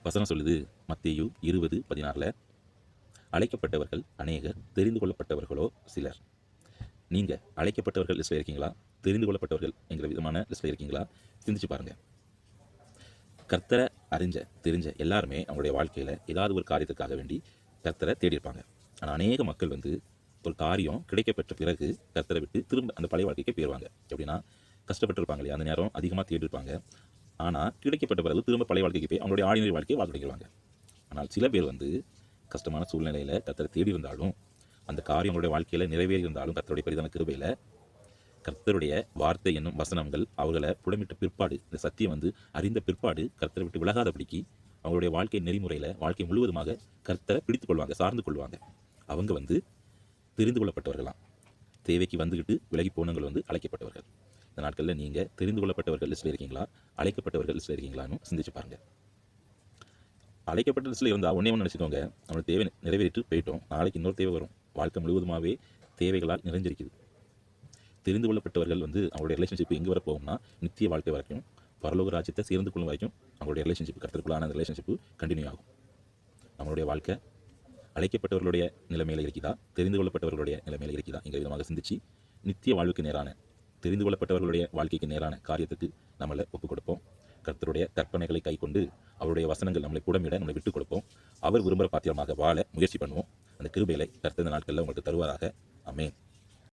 வசனம் சொல்லுது மத்தேயு 20:16, அழைக்கப்பட்டவர்கள் அநேகர், தெரிந்து கொள்ளப்பட்டவர்களோ சிலர். நீங்கள் அழைக்கப்பட்டவர்கள் லிஸ்ட்டில் இருக்கீங்களா? தெரிந்து கொள்ளப்பட்டவர்கள் என்கிற விதமான லிஸ்ட்டில் இருக்கீங்களா? சிந்திச்சு பாருங்கள். கர்த்தரை தெரிஞ்ச எல்லாருமே அவங்களுடைய வாழ்க்கையில் ஏதாவது ஒரு காரியத்துக்காக வேண்டி கர்த்தரை தேடி இருப்பாங்க. ஆனால் அநேக மக்கள் ஒரு காரியம் கிடைக்கப்பெற்ற பிறகு கர்த்தரை விட்டு திரும்ப அந்த பழைய வாழ்க்கைக்கு போயிடுவாங்க. எப்படின்னா, கஷ்டப்பட்டுருப்பாங்க இல்லையா, அந்த நேரம் அதிகமாக தேடி இருப்பாங்க. ஆனால் கிடைக்கப்பட்ட பிறகு திரும்ப பழைய வாழ்க்கைக்கு போய் அவங்களுடைய ஆர்டினரி வாழ்க்கையை வாழ் தொடங்கிடுவாங்க. ஆனால் சில பேர் கஷ்டமான சூழ்நிலையில் கர்த்தரை தேடி இருந்தாலும், அந்த காரியம் அவங்களுடைய வாழ்க்கையில் நிறைவேறி இருந்தாலும், கர்த்தருடைய பெரிதான கிருபையில் கர்த்தருடைய வார்த்தை என்னும் வசனங்கள் அவர்களை புடமிட்ட பிற்பாடு, இந்த சத்தியம் அறிந்த பிற்பாடு கர்த்தரை விட்டு விலகாதபடிக்கு அவங்களுடைய வாழ்க்கை நெறிமுறையில் வாழ்க்கை முழுவதுமாக கர்த்தரை பிடித்து கொள்வாங்க, சார்ந்து கொள்வாங்க. அவங்க தெரிந்து கொள்ளப்பட்டவர்களாம். தேவைக்கு வந்துக்கிட்டு விலகி போனவங்கள் அழைக்கப்பட்டவர்கள். இந்த நாட்களில் நீங்கள் தெரிந்து கொள்ளப்பட்டவர்கள் லிஸ்ட்டில் இருக்கீங்களா? அழைக்கப்பட்டவர்கள் லிஸ்ட்டில் இருக்கீங்களான்னு சிந்திச்சு பாருங்கள். அழைக்கப்பட்ட லிஸ்ட்டில் இருந்தால் ஒன்றே ஒன்று நினச்சிக்கோங்க, நம்மளுக்கு தேவை நிறைவேறிட்டு போயிட்டோம், நாளைக்கு இன்னொரு தேவை வரும். வாழ்க்கை முழுவதுமாகவே தேவைகளால் நிறைஞ்சிருக்குது. தெரிந்து கொள்ளப்பட்டவர்கள் அவங்களுடைய ரிலேஷன்ஷிப் எங்கே வர போகும்னா, நித்திய வாழ்க்கை வரைக்கும், பரலோக ராஜ்யத்தை சேர்ந்து கொள்ளும் வரைக்கும் அவங்களுடைய ரிலேஷன்ஷிப், கர்த்தருக்குள்ளான அந்த ரிலேஷன்ஷிப்பு கண்டினியூ ஆகும். நம்மளுடைய வாழ்க்கை அழைக்கப்பட்டவர்களுடைய நிலைமையில் இருக்குதா, தெரிந்து கொள்ளப்பட்டவர்களுடைய நிலைமையில் இருக்குதா என்கிற விதமாக சிந்திச்சு, நித்திய வாழ்வுக்கு நேரான, தெரிந்து கொள்ளப்பட்டவர்களுடைய வாழ்க்கைக்கு நேரான காரியத்துக்கு நம்மளை ஒப்புக் கொடுப்போம். கர்த்தருடைய கற்பனைகளை கை கொண்டு அவருடைய வசனங்கள் நம்மளை கூடமிட நம்மளை விட்டுக் கொடுப்போம். அவர் விரும்புகிற பாத்திரமாக வாழ முயற்சி பண்ணுவோம். அந்த கிருபைகளை கர்த்தர் இந்த நாட்களில் உங்களுக்கு தருவாராக. ஆமென்.